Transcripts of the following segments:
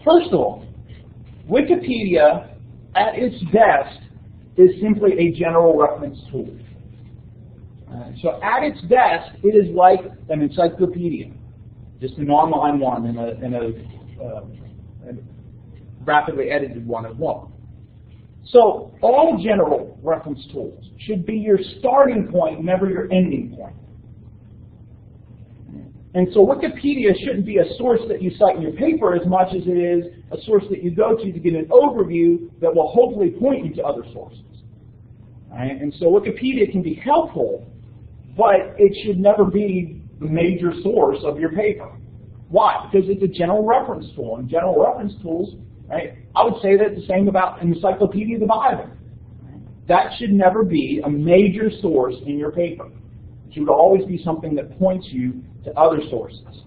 First of all, Wikipedia, at its best, is simply a general reference tool. So at its best, it is like an encyclopedia, just an online one and a rapidly edited one as well. So all general reference tools should be your starting point, never your ending point. And so Wikipedia shouldn't be a source that you cite in your paper as much as it is a source that you go to get an overview that will hopefully point you to other sources. Right? And so Wikipedia can be helpful, but it should never be the major source of your paper. Why? Because it's a general reference tool, and general reference tools, right, I would say that the same about an encyclopedia of the Bible. That should never be a major source in your paper. It should always be something that points you to other sources.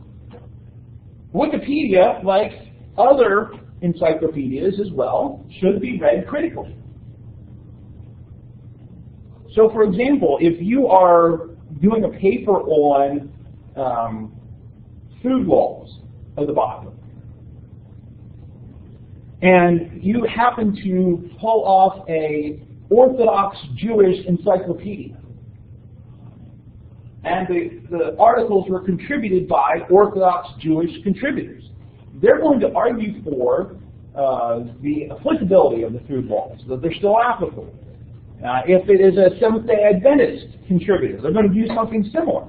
Wikipedia, like other encyclopedias as well, should be read critically. So, for example, if you are doing a paper on food laws of the Bible, and you happen to pull off a Orthodox Jewish encyclopedia, and the articles were contributed by Orthodox Jewish contributors, they're going to argue for the applicability of the food laws, that they're still applicable. If it is a Seventh-day Adventist contributor, they're going to do something similar.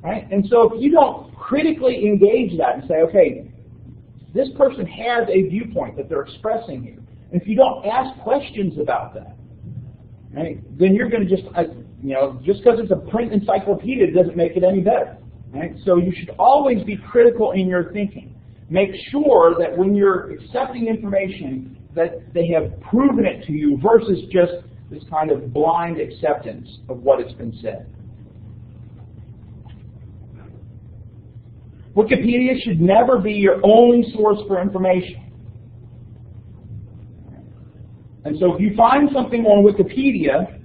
Right? And so if you don't critically engage that and say, okay, this person has a viewpoint that they're expressing here, and if you don't ask questions about that, right, then you're going to just, just because it's a print encyclopedia doesn't make it any better. Right? So you should always be critical in your thinking. Make sure that when you're accepting information that they have proven it to you versus just this kind of blind acceptance of what has been said. Wikipedia should never be your only source for information. And so if you find something on Wikipedia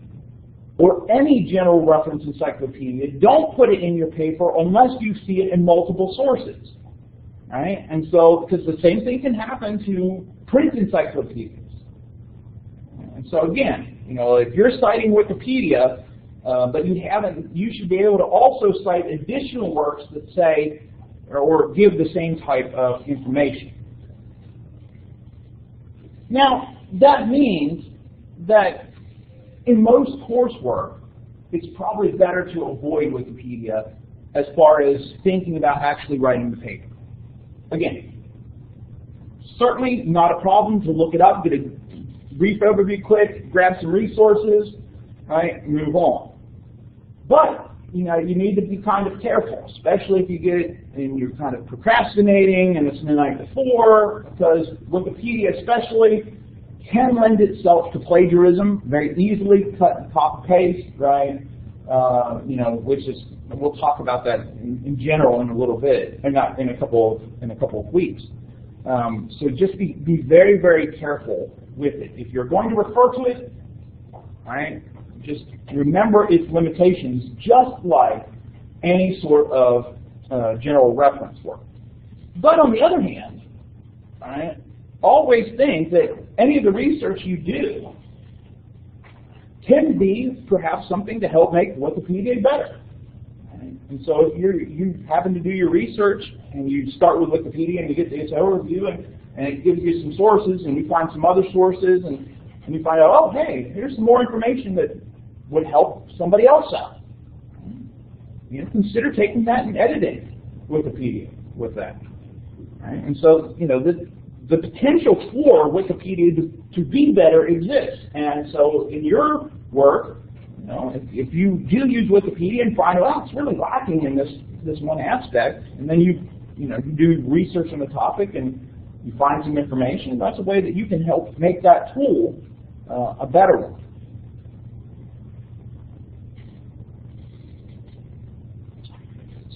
or any general reference encyclopedia, don't put it in your paper unless you see it in multiple sources. Right? And so, because the same thing can happen to print encyclopedias. And so again, if you're citing Wikipedia, but you should be able to also cite additional works that say or give the same type of information. Now, that means that in most coursework, it's probably better to avoid Wikipedia as far as thinking about actually writing the paper. Again, certainly not a problem to look it up, get a brief overview quick, grab some resources, right, and move on. But, you need to be kind of careful, especially if you get it and you're kind of procrastinating and it's the night before, because Wikipedia especially can lend itself to plagiarism very easily, cut and copy paste, right? Which is, we'll talk about that in general in a little bit, and not in a couple of weeks. So just be very, very careful with it. If you're going to refer to it, right, just remember its limitations, just like any sort of general reference work. But on the other hand, right, always think that any of the research you do can be perhaps something to help make Wikipedia better. Right? And so if you happen to do your research and you start with Wikipedia and you get this overview and it gives you some sources and you find some other sources and you find out, oh, hey, here's some more information that would help somebody else out. Consider taking that and editing Wikipedia with that. Right? And so, the potential for Wikipedia to be better exists. And so in your work, if you do use Wikipedia and find out, it's really lacking in this one aspect, and then you do research on the topic and you find some information, that's a way that you can help make that tool a better one.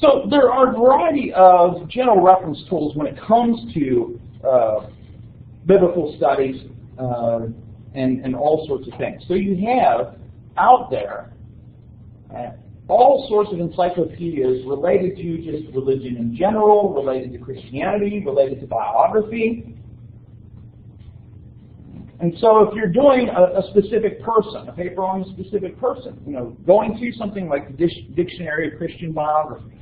So there are a variety of general reference tools when it comes to biblical studies and all sorts of things. So you have out there all sorts of encyclopedias related to just religion in general, related to Christianity, related to biography, And so if you're doing a specific person, a paper on a specific person, going to something like the Dictionary of Christian Biography,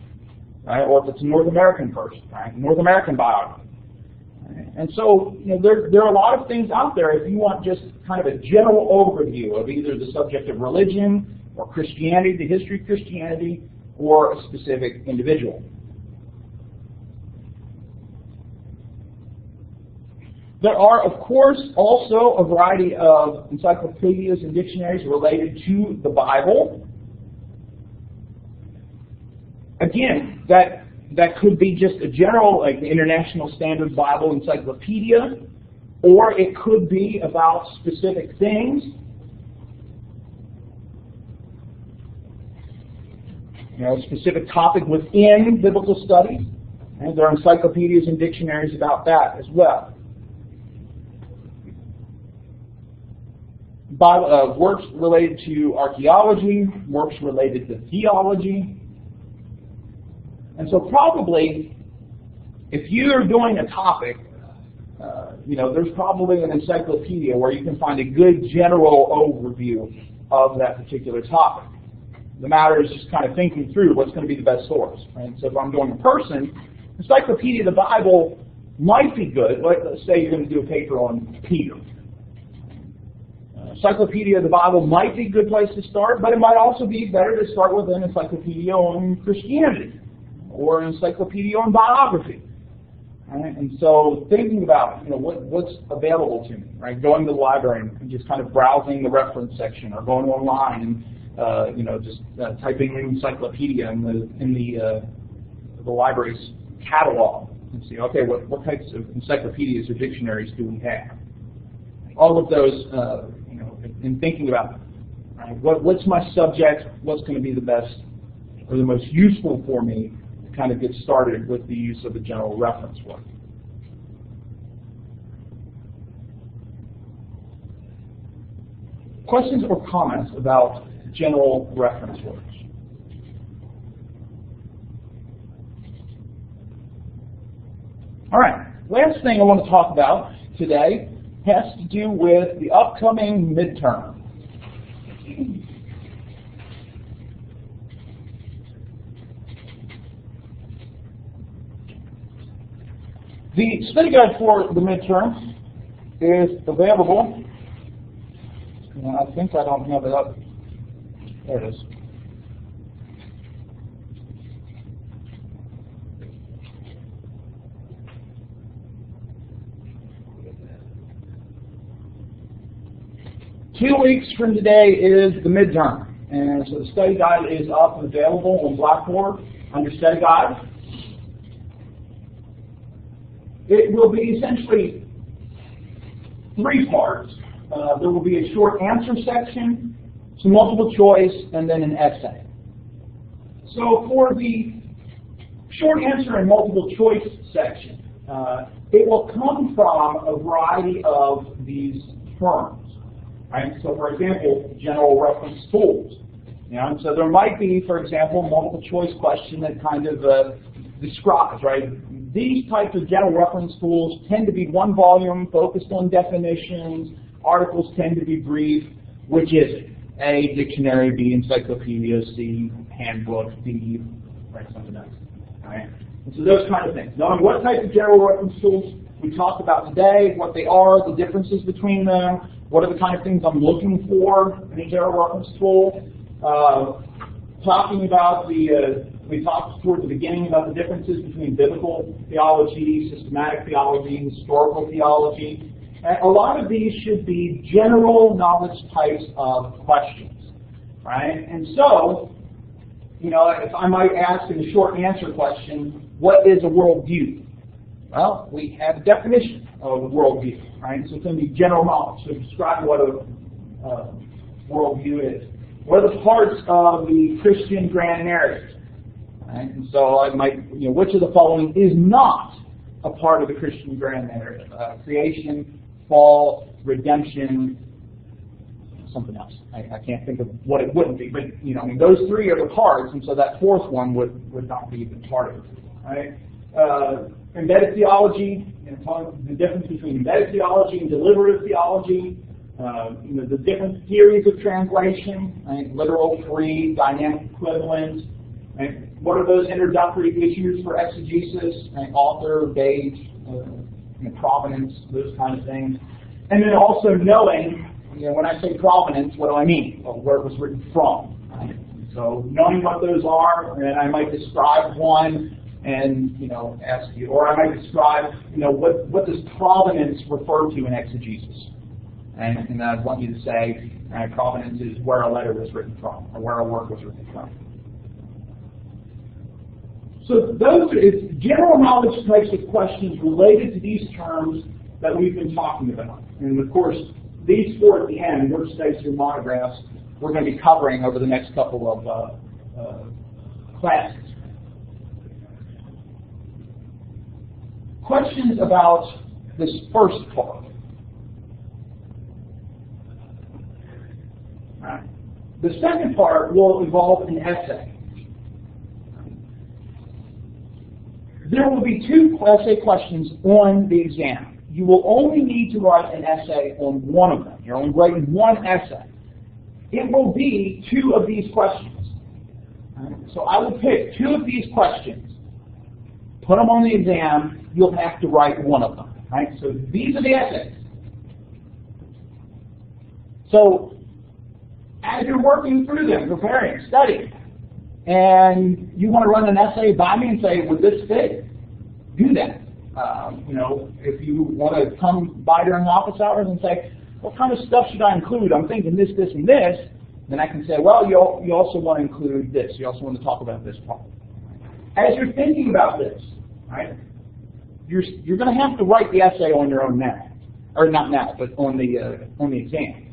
right? Or if it's a North American person, right? North American biography. Right? And so there are a lot of things out there if you want just kind of a general overview of either the subject of religion or Christianity, the history of Christianity, or a specific individual. There are, of course, also a variety of encyclopedias and dictionaries related to the Bible. Again, that could be just a general, like the International Standard Bible Encyclopedia, or it could be about specific things. A specific topic within biblical studies, and there are encyclopedias and dictionaries about that as well. Works related to archaeology, works related to theology. And so probably, if you're doing a topic, there's probably an encyclopedia where you can find a good general overview of that particular topic. The matter is just kind of thinking through what's going to be the best source. Right? So if I'm doing a person, Encyclopedia of the Bible might be good. Let's say you're going to do a paper on Peter. Encyclopedia of the Bible might be a good place to start, but it might also be better to start with an encyclopedia on Christianity or an encyclopedia on biography. Right? And so thinking about what's available to me, right? Going to the library and just kind of browsing the reference section, or going online and just typing in encyclopedia in the library's catalog and see, okay, what types of encyclopedias or dictionaries do we have? All of those, in thinking about, right, what's my subject, what's going to be the best or the most useful for me to kind of get started with the use of a general reference work. Questions or comments about general reference works? All right, last thing I want to talk about today has to do with the upcoming midterm. The study guide for the midterm is available. I think I don't have it up. There it is. Two weeks from today is the midterm, and so the study guide is up and available on Blackboard under study guide. It will be essentially three parts. There will be a short answer section, some multiple choice, and then an essay. So for the short answer and multiple choice section, it will come from a variety of these terms. Right? So, for example, general reference tools. So there might be, for example, a multiple choice question that kind of describes, right? These types of general reference tools tend to be one volume, focused on definitions. Articles tend to be brief. Which is it? A, dictionary; B, encyclopedia; C, handbook; D, right, something else. Right? And so those kind of things. Knowing what type of general reference tools we talked about today, what they are, the differences between them, what are the kind of things I'm looking for in a general reference tool. Talking about we talked toward the beginning about the differences between biblical theology, systematic theology, historical theology. And a lot of these should be general knowledge types of questions, right? And so, if I might ask in a short answer question, what is a worldview? Well, we have a definition of a worldview, right? So it's going to be general knowledge. So describe what a worldview is. What are the parts of the Christian grand narrative? Right? And so I might, which of the following is not a part of the Christian grand narrative? Creation, fall, redemption, something else. I can't think of what it wouldn't be, but those three are the parts, and so that fourth one would not be even part of it. Right? embedded theology, the difference between embedded theology and deliberative theology, the different theories of translation, right? Literal, free, dynamic equivalent. Right? What are those introductory issues for exegesis? Right? Author, date, provenance, those kind of things. And then also knowing, when I say provenance, what do I mean? Well, where it was written from. Right? So knowing what those are, and I might describe one and ask you, or I might describe, what does provenance refer to in exegesis? And I want you to say, provenance is where a letter was written from, or where a work was written from. So those are general knowledge types of questions related to these terms that we've been talking about. And of course, these four at the end, work studies through monographs, we're going to be covering over the next couple of classes. Questions about this first part. Right. The second part will involve an essay. There will be two essay questions on the exam. You will only need to write an essay on one of them. You're only writing one essay. It will be two of these questions. Right. So I will pick two of these questions, put them on the exam. You'll have to write one of them. Right? So these are the essays. So as you're working through them, preparing, studying, and you want to run an essay by me and say, would this fit? Do that. If you want to come by during office hours and say, what kind of stuff should I include? I'm thinking this, this, and this. Then I can say, well, you also want to include this. You also want to talk about this part. As you're thinking about this, right, you're going to have to write the essay on your own now, or not now, but on the exam.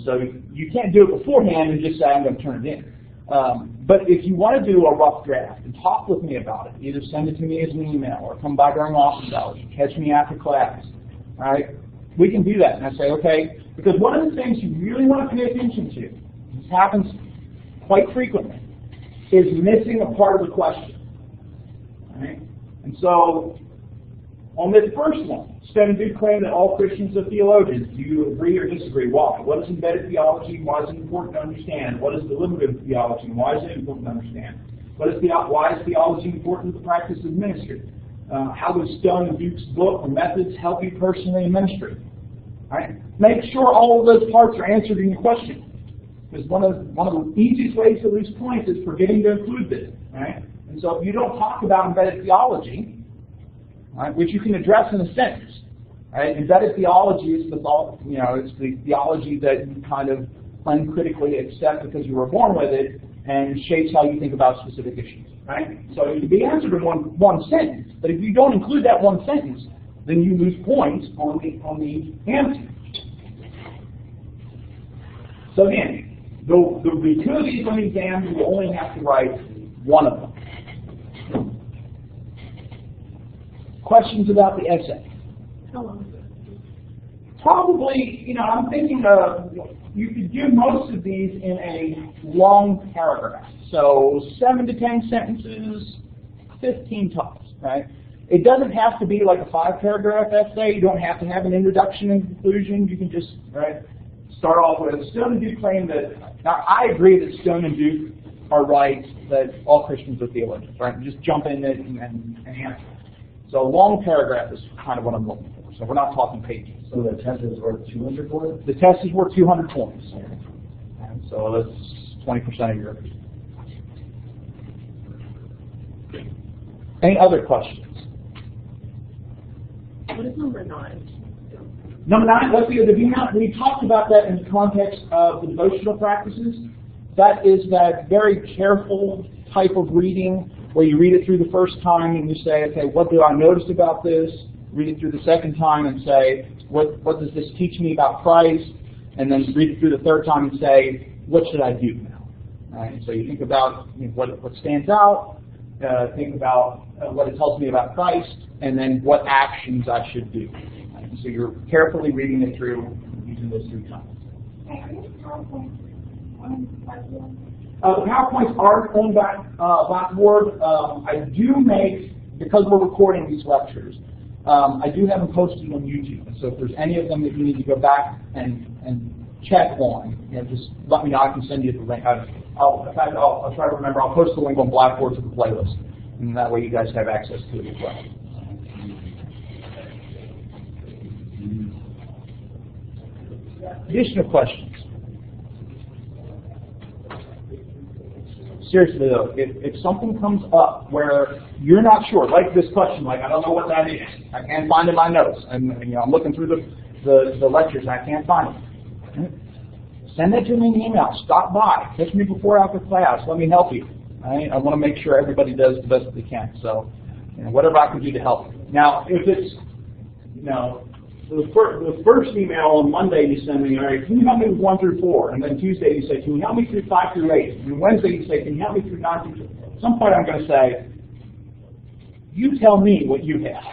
So you can't do it beforehand and just say, I'm going to turn it in. But if you want to do a rough draft and talk with me about it, either send it to me as an email or come by during office hours, catch me after class, right? We can do that. And I say, okay, because one of the things you really want to pay attention to, this happens quite frequently, is missing a part of the question. Right? And so on this first one, Stone and Duke claim that all Christians are theologians. Do you agree or disagree? Why? What is embedded theology? Why is it important to understand? What is deliberative theology? Why is it important to understand? Why is theology important to the practice of ministry? How does Stone and Duke's book or methods help you personally in ministry? Right? Make sure all of those parts are answered in your question. Because one of the easiest ways to lose points is forgetting to include this. Right? And so if you don't talk about embedded theology, right, which you can address in a sentence, right? Embedded theology is it's the theology that you kind of uncritically accept because you were born with it and shapes how you think about specific issues, right? So it can be answered in one sentence, but if you don't include that one sentence, then you lose points on the answer. So again, there'll be two of these on the exam. You will only have to write one of them. Questions about the essay? How long is it? Probably, I'm thinking you could do most of these in a long paragraph. So 7 to 10 sentences, 15 tops, right? It doesn't have to be like a 5-paragraph essay. You don't have to have an introduction and conclusion. You can just start off with Stone and Duke claim that. Now, I agree that Stone and Duke are right that all Christians are theologians, right? Just jump in it and answer. So a long paragraph is kind of what I'm looking for. So we're not talking pages. So the test is worth 200 points? The test is worth 200 points. And so that's 20% of your. Any other questions? What is number 9? Number 9, let's see, we talked about that in the context of the devotional practices. That is that very careful type of reading where you read it through the first time and you say, okay, what do I notice about this? Read it through the second time and say, what does this teach me about Christ? And then read it through the third time and say, what should I do now? Right? So you think about what stands out, think about what it tells me about Christ, and then what actions I should do. Right? So you're carefully reading it through using those 3 times. The PowerPoints aren't on Blackboard. I do make because we're recording these lectures, I do have them posted on YouTube. So if there's any of them that you need to go back and check on, just let me know. I can send you the link. I'll try to remember. I'll post the link on Blackboard to the playlist, and that way you guys have access to it as well. Additional questions? Seriously though, if something comes up where you're not sure, like this question, like I don't know what that is, I can't find it in my notes, and I'm looking through the lectures and I can't find it. Send it to me in an email. Stop by. Catch me before or after class. Let me help you. Right? I want to make sure everybody does the best they can. So, whatever I can do to help. Now, if it's, the first email on Monday you send me, all right, can you help me with 1 through 4? And then Tuesday you say, can you help me through 5 through 8? And Wednesday you say, can you help me through 9 through 10? At some point I'm going to say, you tell me what you have.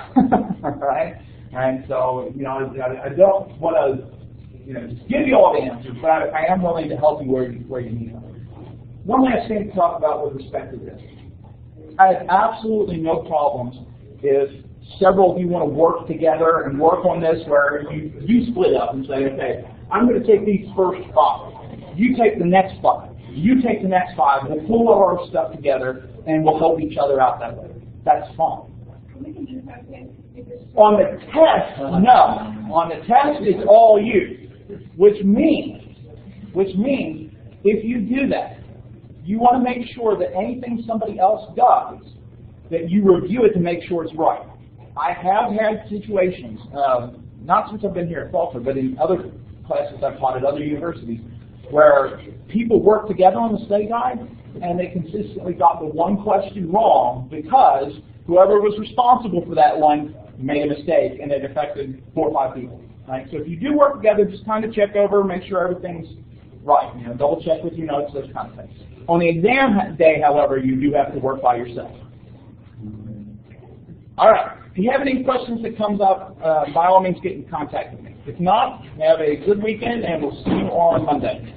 Right? And so, I don't want to, just give you all the answers, but I am willing to help you where you need help. One last thing to talk about with respect to this. I have absolutely no problems if several of you want to work together and work on this where you split up and say, okay, I'm going to take these first 5. You take the next 5. You take the next 5. We'll pull all our stuff together and we'll help each other out that way. That's fine. On the test, no. On the test, it's all you. Which means, if you do that, you want to make sure that anything somebody else does, that you review it to make sure it's right. I have had situations, not since I've been here at Faulkner, but in other classes I've taught at other universities, where people work together on the study guide, and they consistently got the one question wrong because whoever was responsible for that one made a mistake, and it affected 4 or 5 people. Right? So if you do work together, just kind of check over, make sure everything's right. Double check with your notes, those kind of things. On the exam day, however, you do have to work by yourself. All right. If you have any questions that comes up, by all means, get in contact with me. If not, have a good weekend, and we'll see you on Monday.